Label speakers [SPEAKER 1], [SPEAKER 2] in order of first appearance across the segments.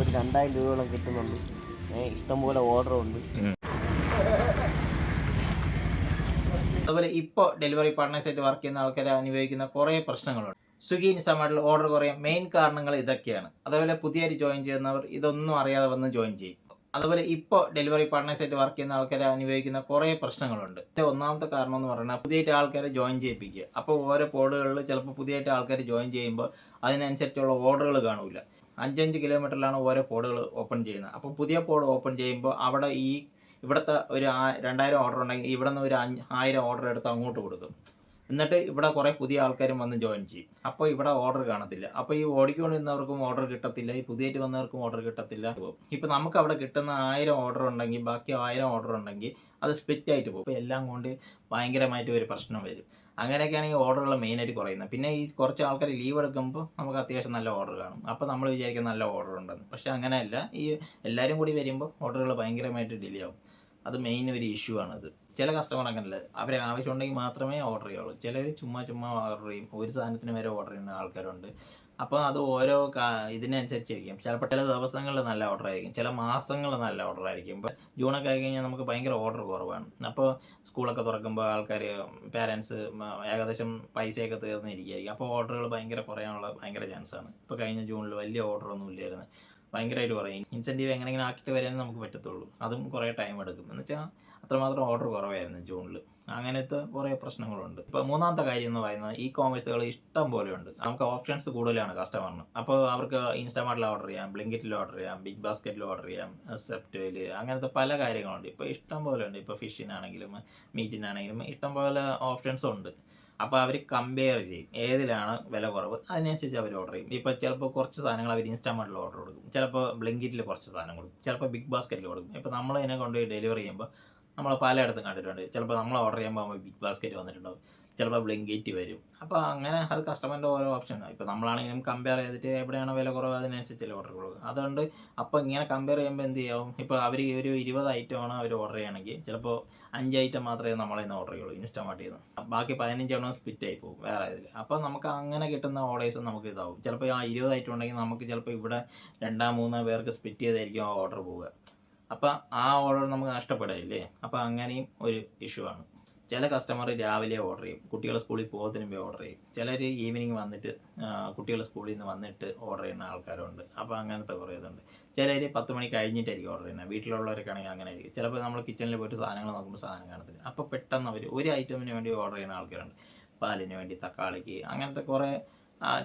[SPEAKER 1] ഒരു 2000 രൂപയോളം കിട്ടുന്നുണ്ട്. ഇഷ്ടംപോലെ ഓർഡറുണ്ട്.
[SPEAKER 2] അതുപോലെ ഇപ്പോൾ ഡെലിവറി പാർട്ട്നേഴ്സായിട്ട് വർക്ക് ചെയ്യുന്ന ആൾക്കാർ അനുഭവിക്കുന്ന കുറേ പ്രശ്നങ്ങളുണ്ട്. സ്വിഗ്ഗി, ഇൻസ്റ്റാമാർട്ടിൽ ഓർഡർ കുറയാൻ മെയിൻ കാരണങ്ങൾ ഇതൊക്കെയാണ്. അതുപോലെ പുതിയതായിട്ട് ജോയിൻ ചെയ്യുന്നവർ ഇതൊന്നും അറിയാതെ വന്ന് ജോയിൻ ചെയ്യും. അതുപോലെ ഇപ്പോൾ ഡെലിവറി പാർട്ട്നേഴ്സായിട്ട് വർക്ക് ചെയ്യുന്ന ആൾക്കാർ അനുഭവിക്കുന്ന കുറേ പ്രശ്നങ്ങളുണ്ട്. ഒന്നാമത്തെ കാരണം എന്ന് പറയുന്നത് പുതിയതായിട്ട് ആൾക്കാരെ ജോയിൻ ചെയ്യിപ്പിക്കുക. അപ്പോൾ ഓരോ പോഡുകളിൽ ചിലപ്പോൾ പുതിയതായിട്ട് ആൾക്കാർ ജോയിൻ ചെയ്യുമ്പോൾ അതിനനുസരിച്ചുള്ള ഓർഡറുകൾ കാണില്ല. 5 കിലോമീറ്ററിലാണ് ഓരോ പോഡുകൾ ഓപ്പൺ ചെയ്യുന്നത്. അപ്പോൾ പുതിയ പോഡ് ഓപ്പൺ ചെയ്യുമ്പോൾ അവിടെ ഇവിടുത്തെ ഒരു 2000 ഓർഡർ ഉണ്ടെങ്കിൽ ഇവിടെ നിന്ന് ഒരു 1000 ഓർഡർ എടുത്ത് അങ്ങോട്ട് കൊടുക്കും. എന്നിട്ട് ഇവിടെ കുറേ പുതിയ ആൾക്കാരും വന്ന് ജോയിൻ ചെയ്യും. അപ്പോൾ ഇവിടെ ഓർഡർ കാണത്തില്ല. അപ്പോൾ ഈ ഓടിക്കൊണ്ടിരുന്നവർക്കും ഓർഡർ കിട്ടത്തില്ല, ഈ പുതിയതായിട്ട് വന്നവർക്കും ഓർഡർ കിട്ടത്തില്ല. ഇപ്പോൾ നമുക്ക് അവിടെ കിട്ടുന്ന 1000 ഓർഡർ ഉണ്ടെങ്കിൽ ബാക്കി 1000 ഓർഡർ ഉണ്ടെങ്കിൽ അത് സ്പ്ലിറ്റ് ആയിട്ട് പോകും. അപ്പോൾ എല്ലാം കൊണ്ട് ഭയങ്കരമായിട്ട് ഒരു പ്രശ്നം വരും. അങ്ങനെയൊക്കെയാണ് ഈ ഓർഡറുകൾ മെയിനായിട്ട് കുറയുന്നത്. പിന്നെ ഈ കുറച്ച് ആൾക്കാർ ലീവ് എടുക്കുമ്പോൾ നമുക്ക് അത്യാവശ്യം നല്ല ഓർഡർ കാണും. അപ്പോൾ നമ്മൾ വിചാരിക്കും നല്ല ഓർഡർ ഉണ്ടെന്ന്. പക്ഷേ അങ്ങനെയല്ല. ഈ എല്ലാവരും കൂടി വരുമ്പോൾ ഓർഡറുകൾ ഭയങ്കരമായിട്ട് ഡിലേ ആവും. അത് മെയിൻ ഒരു ഇഷ്യൂ ആണത്. ചില കസ്റ്റമർ അങ്ങനല്ല, അവരെ ആവശ്യമുണ്ടെങ്കിൽ മാത്രമേ ഓർഡർ ചെയ്യുള്ളൂ. ചിലർ ചുമ്മാ ഓർഡർ ചെയ്യും. ഒരു സാധനത്തിന് വരെ ഓർഡർ ചെയ്യുന്ന ആൾക്കാരുണ്ട്. അപ്പോൾ അത് ഓരോ ഇതിനനുസരിച്ചിരിക്കും. ചിലപ്പോൾ ചില ദിവസങ്ങളിൽ നല്ല ഓർഡർ ആയിരിക്കും, ചില മാസങ്ങൾ നല്ല ഓർഡർ ആയിരിക്കും. ഇപ്പോൾ ജൂണൊക്കെ ആയി കഴിഞ്ഞാൽ നമുക്ക് ഭയങ്കര ഓർഡർ കുറവാണ്. അപ്പോൾ സ്കൂളൊക്കെ തുറക്കുമ്പോൾ ആൾക്കാർ പേരൻസ് ഏകദേശം പൈസയൊക്കെ തീർന്നിരിക്കുകയായിരിക്കും. അപ്പോൾ ഓർഡറുകൾ ഭയങ്കര കുറയാനുള്ള ഭയങ്കര ചാൻസാണ്. ഇപ്പോൾ കഴിഞ്ഞ ജൂണിൽ വലിയ ഓർഡറൊന്നും ഇല്ലായിരുന്നു, ഭയങ്കരമായിട്ട് കുറയും. ഇൻസെൻറ്റീവ് എങ്ങനെയെങ്കിലും ആക്കിയിട്ട് വരാനേ നമുക്ക് പറ്റത്തുള്ളൂ. അതും കുറേ ടൈം എടുക്കും. എന്ന് വെച്ചാൽ അത്രമാത്രം ഓർഡർ കുറവായിരുന്നു ജൂണിൽ. അങ്ങനത്തെ കുറേ പ്രശ്നങ്ങളുണ്ട്. ഇപ്പോൾ മൂന്നാമത്തെ കാര്യം എന്ന് പറയുന്നത് ഈ കോമേഴ്സുകൾ ഇഷ്ടം പോലെയുണ്ട്. നമുക്ക് ഓപ്ഷൻസ് കൂടുതലാണ് കസ്റ്റമറിന്. അപ്പോൾ അവർക്ക് ഇൻസ്റ്റാമാർട്ടിൽ ഓർഡർ ചെയ്യാം, ബ്ലിങ്കിറ്റിൽ ഓർഡർ ചെയ്യാം, ബിഗ് ബാസ്ക്കറ്റിൽ ഓർഡർ ചെയ്യാം, സെപ്റ്റോയിൽ, അങ്ങനത്തെ പല കാര്യങ്ങളുണ്ട്. ഇപ്പോൾ ഇഷ്ടം പോലെ ഉണ്ട്. ഇപ്പോൾ ഫിഷിനാണെങ്കിലും മീറ്റിനാണെങ്കിലും ഇഷ്ടം പോലെ ഓപ്ഷൻസും ഉണ്ട്. അപ്പോൾ അവർ കമ്പയർ ചെയ്യും ഏതിലാണ് വില കുറവ്, അതിനനുസരിച്ച് അവർ ഓർഡർ ചെയ്യും. ഇപ്പോൾ ചിലപ്പോൾ കുറച്ച് സാധനങ്ങൾ അവർ ഇൻസ്റ്റാമാർട്ടിൽ ഓർഡർ കൊടുക്കും, ചിലപ്പോൾ ബ്ലിങ്കിറ്റിൽ കുറച്ച് സാധനം കൊടുക്കും, ചിലപ്പോൾ ബിഗ് ബാസ്ക്കറ്റിൽ കൊടുക്കും. ഇപ്പോൾ നമ്മൾ ഇതിനെ കൊണ്ടുപോയി ഡെലിവറി ചെയ്യുമ്പോൾ നമ്മൾ പലയിടത്തും കണ്ടിട്ടുണ്ട്. ചിലപ്പോൾ നമ്മൾ ഓർഡർ ചെയ്യുമ്പോൾ ബിഗ് ബാസ്ക്കറ്റ് വന്നിട്ടുണ്ടാവും, ചിലപ്പോൾ ബ്ലിങ്കിറ്റ് വരും. അപ്പോൾ അങ്ങനെ അത് കസ്റ്റമറിൻ്റെ ഓരോ ഓപ്ഷനാണ്. ഇപ്പോൾ നമ്മളാണെങ്കിലും കമ്പയർ ചെയ്തിട്ട് എവിടെയാണ് വില കുറവ് അതിനനുസരിച്ചല്ലേ ഓർഡർ കൊടുക്കും. അതുകൊണ്ട് അപ്പോൾ ഇങ്ങനെ കമ്പയർ ചെയ്യുമ്പോൾ എന്ത് ചെയ്യാവും, ഇപ്പോൾ അവർ ഒരു 20 ഐറ്റമാണ് അവർ ഓർഡർ ചെയ്യണമെങ്കിൽ ചിലപ്പോൾ 5 ഐറ്റം മാത്രമേ നമ്മളിൽ നിന്ന് ഓർഡർ ചെയ്യുള്ളൂ ഇൻസ്റ്റാമാർട്ടിൽ നിന്ന്. ബാക്കി 15 എണ്ണം സ്പ്ലിറ്റ് ആയി പോകും വേറെ ഇതിൽ. അപ്പോൾ നമുക്ക് അങ്ങനെ കിട്ടുന്ന ഓർഡേഴ്സ് നമുക്ക് ഇതാവും. ചിലപ്പോൾ ആ 20 ഐറ്റം ഉണ്ടെങ്കിൽ നമുക്ക് ചിലപ്പോൾ ഇവിടെ 2-3 പേർക്ക് സ്പ്ലിറ്റ് ചെയ്തായിരിക്കും ആ ഓർഡർ പോവുക. അപ്പോൾ ആ ഓർഡർ നമുക്ക് നഷ്ടപ്പെടില്ലേ. അപ്പോൾ അങ്ങനെയും ഒരു ഇഷ്യൂ ആണ്. ചില കസ്റ്റമർ രാവിലെ ഓർഡർ ചെയ്യും, കുട്ടികൾ സ്കൂളിൽ പോകുന്നതിന് മുമ്പേ ഓർഡർ ചെയ്യും. ചിലർ ഈവനിങ് വന്നിട്ട് കുട്ടികൾ സ്കൂളിൽ നിന്ന് വന്നിട്ട് ഓർഡർ ചെയ്യുന്ന ആൾക്കാരുണ്ട്. അപ്പോൾ അങ്ങനത്തെ കുറേ ഇതുണ്ട്. ചിലർ 10 മണി കഴിഞ്ഞിട്ടായിരിക്കും ഓർഡർ ചെയ്യുന്നത്. വീട്ടിലുള്ളവർക്കാണെങ്കിൽ അങ്ങനെ ആയിരിക്കും. ചിലപ്പോൾ നമ്മൾ കിച്ചണിൽ പോയിട്ട് സാധനങ്ങൾ നോക്കുമ്പോൾ സാധനം കാണത്തില്ല. അപ്പോൾ പെട്ടെന്ന് അവർ ഒരു ഐറ്റമിന് വേണ്ടി ഓർഡർ ചെയ്യുന്ന ആൾക്കാരുണ്ട്. പാലിന് വേണ്ടി, തക്കാളിക്ക്, അങ്ങനത്തെ കുറേ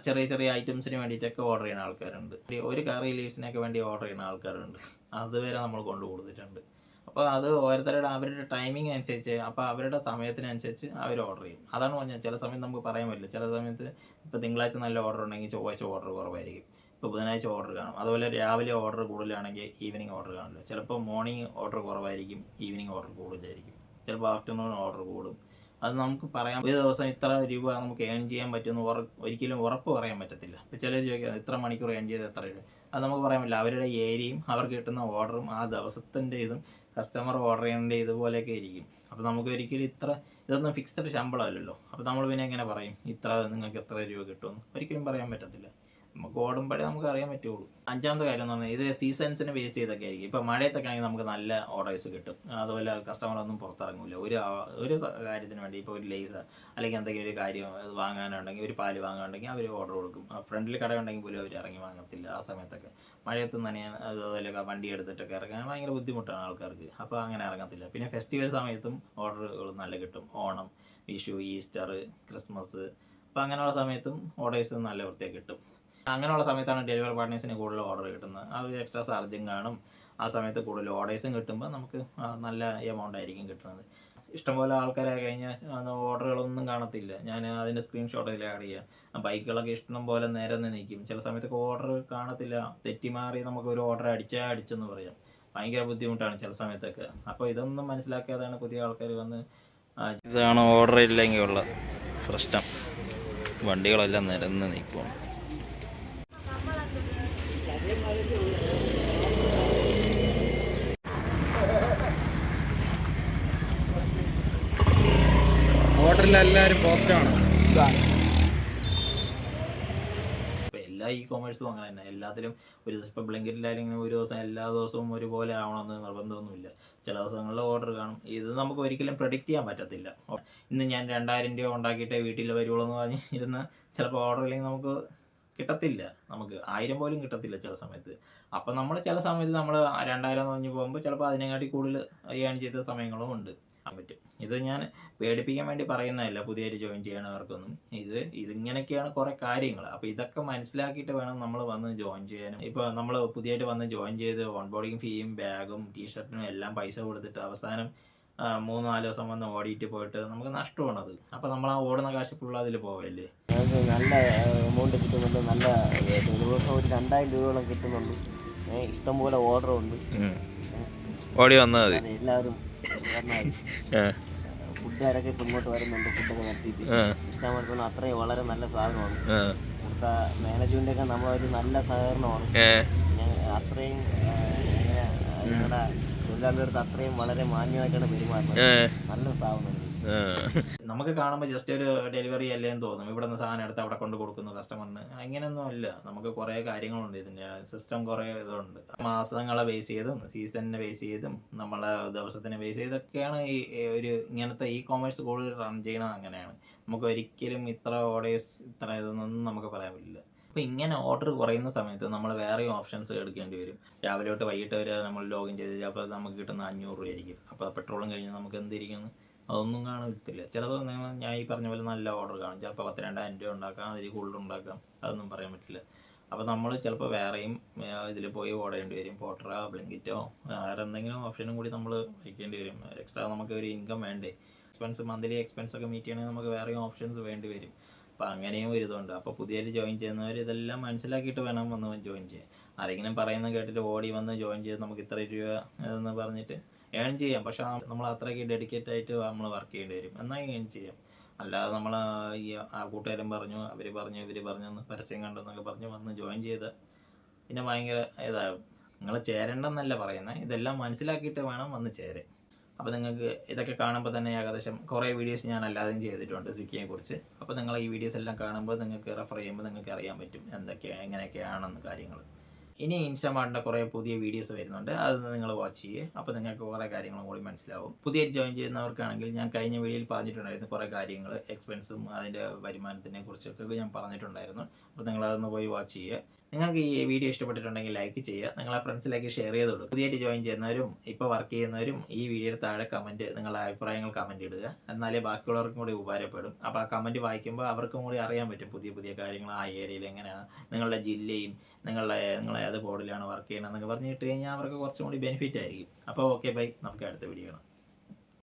[SPEAKER 2] ചെറിയ ഐറ്റംസിന് വേണ്ടിയിട്ടൊക്കെ ഓർഡർ ചെയ്യുന്ന ആൾക്കാരുണ്ട്. ഒരു കറി ലീവ്സിനൊക്കെ വേണ്ടി ഓർഡർ ചെയ്യുന്ന ആൾക്കാരുണ്ട്. അതുവരെ നമ്മൾ കൊണ്ടു കൊടുത്തിട്ടുണ്ട്. അപ്പോൾ അത് ഓരോരുത്തരുടെ അവരുടെ ടൈമിംഗ് അനുസരിച്ച്, അപ്പോൾ അവരുടെ സമയത്തിനനുസരിച്ച് അവർ ഓർഡർ ചെയ്യും. അതാണ് പറഞ്ഞത്, ചില സമയത്ത് നമുക്ക് പറയാൻ പറ്റില്ല. ചില സമയത്ത് ഇപ്പോൾ തിങ്കളാഴ്ച നല്ല ഓർഡർ ഉണ്ടെങ്കിൽ ചൊവ്വാഴ്ച ഓർഡർ കുറവായിരിക്കും, ഇപ്പോൾ ബുധനാഴ്ച ഓർഡർ കാണും. അതുപോലെ രാവിലെ ഓർഡർ കൂടുതലാണെങ്കിൽ ഈവനിങ് ഓർഡർ കാണില്ല. ചിലപ്പോൾ മോർണിംഗ് ഓർഡർ കുറവായിരിക്കും, ഈവനിങ് ഓർഡർ കൂടുതലായിരിക്കും. ചിലപ്പോൾ ആഫ്റ്റർനൂൺ ഓർഡർ കൂടും. അത് നമുക്ക് പറയാം, ഒരു ദിവസം ഇത്ര രൂപ നമുക്ക് ഏൺ ചെയ്യാൻ പറ്റുമെന്ന് ഒരിക്കലും ഉറപ്പ് പറയാൻ പറ്റത്തില്ല. ഇപ്പോൾ ചിലർ ചോദിക്കുക ഇത്ര മണിക്കൂർ ഏൺ ചെയ്ത് എത്ര രൂപ, അത് നമുക്ക് പറയാൻ പറ്റില്ല. അവരുടെ ഏരിയയും അവർക്ക് കിട്ടുന്ന ഓർഡറും ആ ദിവസത്തിൻ്റെ ഇതും കസ്റ്റമർ ഓർഡർ ചെയ്യേണ്ട ഇതുപോലെയൊക്കെ ഇരിക്കും. അപ്പോൾ നമുക്ക് ഒരിക്കലും ഇതൊന്നും ഫിക്സ്ഡ് ശമ്പളമല്ലല്ലോ. അപ്പോൾ നമ്മൾ പിന്നെ എങ്ങനെ പറയും നിങ്ങൾക്ക് എത്ര രൂപ കിട്ടുമെന്ന് ഒരിക്കലും പറയാൻ പറ്റത്തില്ല. നമുക്ക് ഓടുമ്പോഴേ നമുക്ക് അറിയാൻ പറ്റുള്ളൂ. അഞ്ചാമത്തെ കാര്യം എന്ന് പറഞ്ഞാൽ ഇത് സീസൺസിനെ ബേസ് ചെയ്തൊക്കെ ആയിരിക്കും. ഇപ്പോൾ മഴയത്തൊക്കെ ആണെങ്കിൽ നമുക്ക് നല്ല ഓർഡേഴ്സ് കിട്ടും. അതുപോലെ കസ്റ്റമറൊന്നും പുറത്തിറങ്ങില്ല ഒരു കാര്യത്തിന് വേണ്ടി. ഇപ്പോൾ ഒരു ലേസ് അല്ലെങ്കിൽ എന്തെങ്കിലും ഒരു കാര്യം വാങ്ങാനുണ്ടെങ്കിൽ, ഒരു പാല് വാങ്ങാനുണ്ടെങ്കിൽ അവർ ഓർഡർ കൊടുക്കും. ഫ്രണ്ടിൽ കടയുണ്ടെങ്കിൽ പോലും അവർ ഇറങ്ങി വാങ്ങത്തില്ല ആ സമയത്തൊക്കെ. മഴയത്ത് നനയാൻ അതുപോലെയൊക്കെ വണ്ടി എടുത്തിട്ടൊക്കെ ഇറങ്ങാൻ ഭയങ്കര ബുദ്ധിമുട്ടാണ് ആൾക്കാർക്ക്. അപ്പോൾ അങ്ങനെ ഇറങ്ങത്തില്ല. പിന്നെ ഫെസ്റ്റിവൽ സമയത്തും ഓർഡറുകൾ നല്ല കിട്ടും. ഓണം, വിഷു, ഈസ്റ്റർ, ക്രിസ്മസ്, അപ്പോൾ അങ്ങനെയുള്ള സമയത്തും ഓർഡേഴ്സ് നല്ല വൃത്തിയായി കിട്ടും. അങ്ങനെയുള്ള സമയത്താണ് ഡെലിവറി പാർട്ട്നേഴ്സിന് കൂടുതൽ ഓർഡർ കിട്ടുന്നത്. അവർ എക്സ്ട്രാ ചാർജും കാണും. ആ സമയത്ത് കൂടുതൽ ഓർഡേഴ്സും കിട്ടുമ്പോൾ നമുക്ക് നല്ല എമൗണ്ട് ആയിരിക്കും കിട്ടുന്നത്. ഇഷ്ടംപോലെ ആൾക്കാരായി കഴിഞ്ഞാൽ ഓർഡറുകളൊന്നും കാണത്തില്ല. ഞാൻ അതിൻ്റെ സ്ക്രീൻഷോട്ടിൽ ആഡ് ചെയ്യാം. ബൈക്കുകളൊക്കെ ഇഷ്ടം പോലെ നേരെ നിൽക്കും. ചില സമയത്തൊക്കെ ഓർഡർ കാണത്തില്ല, തെറ്റിമാറി നമുക്കൊരു ഓർഡർ അടിച്ചെന്ന് പറയാം. ഭയങ്കര ബുദ്ധിമുട്ടാണ് ചില സമയത്തൊക്കെ. അപ്പോൾ ഇതൊന്നും മനസ്സിലാക്കാതാണ് പുതിയ ആൾക്കാർ വന്ന്.
[SPEAKER 3] ഇതാണ് ഓർഡർ ഇല്ലെങ്കിൽ ഉള്ള പ്രശ്നം. വണ്ടികളെല്ലാം നിരന്ന് നിൽക്കും.
[SPEAKER 4] ഓർഡറിൽ എല്ലാവരും പോസ്റ്റാണ്.
[SPEAKER 2] ഇപ്പോൾ എല്ലാ ഇ കൊമേഴ്സും അങ്ങനെ തന്നെ. എല്ലാത്തിലും ഒരു ദിവസം ഇപ്പോൾ ബ്ലിങ്കിറ്റിലായാലും ഒരു ദിവസം എല്ലാ ദിവസവും ഒരുപോലെ ആവണമെന്ന് നിർബന്ധമൊന്നുമില്ല. ചില ദിവസങ്ങളിൽ ഓർഡർ കാണും. ഇത് നമുക്ക് ഒരിക്കലും പ്രെഡിക്റ്റ് ചെയ്യാൻ പറ്റത്തില്ല. ഇന്ന് ഞാൻ 2000 രൂപ ഉണ്ടാക്കിയിട്ടേ വീട്ടിൽ വരുള്ളൂ എന്ന് പറഞ്ഞിരുന്ന ചിലപ്പോൾ ഓർഡർ ഇല്ലെങ്കിൽ നമുക്ക് കിട്ടത്തില്ല. നമുക്ക് 1000 പോലും കിട്ടത്തില്ല ചില സമയത്ത്. അപ്പം നമ്മൾ ചില സമയത്ത് നമ്മൾ 2000 എന്ന് പറഞ്ഞ് പോകുമ്പോൾ ചിലപ്പോൾ അതിനെക്കാട്ടി കൂടുതൽ ഏൺ ചെയ്ത സമയങ്ങളും ഉണ്ട്. പറ്റും. ഇത് ഞാൻ പേടിപ്പിക്കാൻ വേണ്ടി പറയുന്നതല്ല പുതിയതായിട്ട് ജോയിൻ ചെയ്യണവർക്കൊന്നും. ഇതിങ്ങനെയൊക്കെയാണ് കുറേ കാര്യങ്ങൾ. അപ്പോൾ ഇതൊക്കെ മനസ്സിലാക്കിയിട്ട് വേണം നമ്മൾ വന്ന് ജോയിൻ ചെയ്യാനും. ഇപ്പോൾ നമ്മൾ പുതിയതായിട്ട് വന്ന് ജോയിൻ ചെയ്ത് ഓൺബോർഡിങ് ഫീയും ബാഗും ടീഷർട്ടിനും എല്ലാം പൈസ കൊടുത്തിട്ട് അവസാനം 3-4 ദിവസം വന്ന് ഓടിയിട്ട് പോയിട്ട് നമുക്ക് നഷ്ടമാണത്. അപ്പോൾ നമ്മൾ ആ ഓടുന്ന കാശ് ഫുൾ അതിൽ പോവല്ലേ.
[SPEAKER 1] ഞങ്ങൾക്ക് നല്ല എമൗണ്ട് കിട്ടുന്നുണ്ട്. നല്ല ഒരു ദിവസം ഒരു 2000 രൂപയോളം കിട്ടുന്നുണ്ട്. ഇഷ്ടംപോലെ ഓർഡറുണ്ട്.
[SPEAKER 3] ഓടി വന്നാൽ മതി.
[SPEAKER 1] എല്ലാവരും ഫുഡുകാരൊക്കെ ഇപ്പം ഇങ്ങോട്ട് വരുന്നുണ്ട്. ഫുഡൊക്കെ നടത്തിയിട്ട് ഇഷ്ടമാർക്കൊന്നും അത്രയും വളരെ നല്ല സാധനമാണ്. ഇവിടുത്തെ മാനേജ്മെൻ്റൊക്കെ നമ്മളൊരു നല്ല സഹകരണമാണ്. അത്രയും ഞങ്ങളുടെ തൊഴിലാളികളുടെ അടുത്ത് അത്രയും വളരെ മാന്യമായിട്ടാണ് പെരുമാറുന്നത്. നല്ല സ്ഥാപനം.
[SPEAKER 2] നമുക്ക് കാണുമ്പോൾ ജസ്റ്റ് ഒരു ഡെലിവറി അല്ലേന്ന് തോന്നും. ഇവിടെ നിന്ന് സാധനം എടുത്ത് അവിടെ കൊണ്ട് കൊടുക്കുന്നു കസ്റ്റമറിന്. അങ്ങനെയൊന്നും അല്ല. നമുക്ക് കുറേ കാര്യങ്ങളുണ്ട്. ഇതിൻ്റെ സിസ്റ്റം കുറേ ഇതുണ്ട്. മാസങ്ങളെ ബേസ് ചെയ്തും സീസണിനെ ബേസ് ചെയ്തും നമ്മളെ ദിവസത്തിനെ ബേസ് ചെയ്തൊക്കെയാണ് ഈ ഒരു ഇങ്ങനത്തെ ഇ കൊമേഴ്സ് കൂടുതൽ റൺ ചെയ്യണത്. അങ്ങനെയാണ്. നമുക്ക് ഒരിക്കലും ഇത്ര ഓർഡേഴ്സ് ഇത്ര ഇതൊന്നും നമുക്ക് പറയാൻ പറ്റില്ല. അപ്പോൾ ഇങ്ങനെ ഓർഡർ കുറയുന്ന സമയത്ത് നമ്മൾ വേറെയും ഓപ്ഷൻസ് എടുക്കേണ്ടി വരും. രാവിലെ തൊട്ട് വൈകിട്ട് വരെ നമ്മൾ ലോഗിൻ ചെയ്ത് അപ്പോൾ നമുക്ക് കിട്ടുന്ന 500 രൂപയായിരിക്കും. അപ്പോൾ പെട്രോളും കഴിഞ്ഞ് നമുക്ക് എന്തിരിക്കുന്നു അതൊന്നും കാണത്തില്ല. ചിലപ്പോൾ ഞാൻ ഈ പറഞ്ഞ പോലെ നല്ല ഓർഡർ കാണും. ചിലപ്പോൾ 10,000-2000 രൂപ ഉണ്ടാക്കാം, അതിൽ കൂടുതൽ ഉണ്ടാക്കാം. അതൊന്നും പറയാൻ പറ്റില്ല. അപ്പോൾ നമ്മൾ ചിലപ്പോൾ വേറെയും ഇതിൽ പോയി ഓടേണ്ടി വരും. പോർട്ടറോ ബ്ലിങ്കിറ്റോ വേറെ എന്തെങ്കിലും ഓപ്ഷനും കൂടി നമ്മൾ വയ്ക്കേണ്ടി വരും. എക്സ്ട്രാ നമുക്ക് ഒരു ഇൻകം വേണ്ടേ. മന്ത്ലി എക്സ്പെൻസൊക്കെ മീറ്റ് ചെയ്യണമെങ്കിൽ നമുക്ക് വേറെയും ഓപ്ഷൻസ് വേണ്ടി വരും. അപ്പോൾ അങ്ങനെയും ഒരു ഇതുണ്ട്. അപ്പോൾ പുതിയതായിട്ട് ജോയിൻ ചെയ്യുന്നവർ ഇതെല്ലാം മനസ്സിലാക്കിയിട്ട് വേണം വന്ന് ജോയിൻ ചെയ്യാൻ. ആരെങ്കിലും പറയുന്നത് കേട്ടിട്ട് ഓടി വന്ന് ജോയിൻ ചെയ്ത് നമുക്ക് ഇത്ര രൂപ എന്ന് പറഞ്ഞിട്ട് ഏൺ ചെയ്യാം. പക്ഷെ നമ്മൾ അത്രയ്ക്ക് ഡെഡിക്കേറ്റ് ആയിട്ട് നമ്മൾ വർക്ക് ചെയ്യേണ്ടി വരും. എന്നാൽ ഏൺ ചെയ്യാം. അല്ലാതെ നമ്മൾ ഈ ആ കൂട്ടുകാരും പറഞ്ഞു അവർ പറഞ്ഞു ഇവർ പറഞ്ഞെന്ന് പരസ്യം കണ്ടെന്നൊക്കെ പറഞ്ഞ് വന്ന് ജോയിൻ ചെയ്ത് പിന്നെ ഭയങ്കര ഇതാകും. നിങ്ങൾ ചേരണ്ടെന്നല്ല പറയുന്നത്. ഇതെല്ലാം മനസ്സിലാക്കിയിട്ട് വേണം വന്ന് ചേരാൻ. അപ്പോൾ നിങ്ങൾക്ക് ഇതൊക്കെ കാണുമ്പോൾ തന്നെ ഏകദേശം കുറേ വീഡിയോസ് ഞാൻ അല്ലാതെയും ചെയ്തിട്ടുണ്ട് സ്വിഗ്ഗിയെക്കുറിച്ച്. അപ്പോൾ നിങ്ങൾ ഈ വീഡിയോസ് എല്ലാം കാണുമ്പോൾ നിങ്ങൾക്ക് റെഫർ ചെയ്യുമ്പോൾ നിങ്ങൾക്ക് അറിയാൻ പറ്റും എന്തൊക്കെയാണ് എങ്ങനെയൊക്കെയാണെന്ന് കാര്യങ്ങൾ. ഇനി ഇൻസ്റ്റാമാർട്ടിൻ്റെ കുറേ പുതിയ വീഡിയോസ് വരുന്നുണ്ട്. അത് നിങ്ങൾ വാച്ച് ചെയ്യുക. അപ്പോൾ നിങ്ങൾക്ക് കുറേ കാര്യങ്ങളും കൂടി മനസ്സിലാവും. പുതിയ ജോയിൻ ചെയ്യുന്നവർക്കാണെങ്കിൽ ഞാൻ കഴിഞ്ഞ വീഡിയോയിൽ പറഞ്ഞിട്ടുണ്ടായിരുന്നു കുറേ കാര്യങ്ങൾ, എക്സ്പെൻസും അതിൻ്റെ വരുമാനത്തിനെ കുറിച്ചൊക്കെ ഞാൻ പറഞ്ഞിട്ടുണ്ടായിരുന്നു. അപ്പോൾ നിങ്ങളതൊന്ന് പോയി വാച്ച് ചെയ്യുക. നിങ്ങൾക്ക് ഈ വീഡിയോ ഇഷ്ടപ്പെട്ടിട്ടുണ്ടെങ്കിൽ ലൈക്ക് ചെയ്യുക. നിങ്ങളെ ഫ്രണ്ട്സിലേക്ക് ഷെയർ ചെയ്ത് കൊടുക്കുക. പുതിയതായിട്ട് ജോയിൻ ചെയ്യുന്നവരും ഇപ്പോൾ വർക്ക് ചെയ്യുന്നവരും ഈ വീഡിയോയുടെ താഴെ കമൻറ്റ് നിങ്ങളുടെ അഭിപ്രായങ്ങൾ കമൻറ്റ് ഇടുക. എന്നാലേ ബാക്കിയുള്ളവർക്കും കൂടി ഉപകാരപ്പെടും. അപ്പോൾ ആ കമൻറ്റ് വായിക്കുമ്പോൾ അവർക്കും കൂടി അറിയാൻ പറ്റും പുതിയ പുതിയ കാര്യങ്ങൾ ആ ഏരിയയിൽ എങ്ങനെയാണ്, നിങ്ങളുടെ ജില്ലയും നിങ്ങൾ ഏത് ബോർഡിലാണ് വർക്ക് ചെയ്യണമെന്നൊക്കെ പറഞ്ഞിട്ട് കഴിഞ്ഞാൽ അവർക്ക് കുറച്ചും കൂടി ബെനിഫിറ്റ് ആയിരിക്കും. അപ്പോൾ ഓക്കെ ബൈ, നമുക്ക് അടുത്ത വീഡിയോ കാണാം.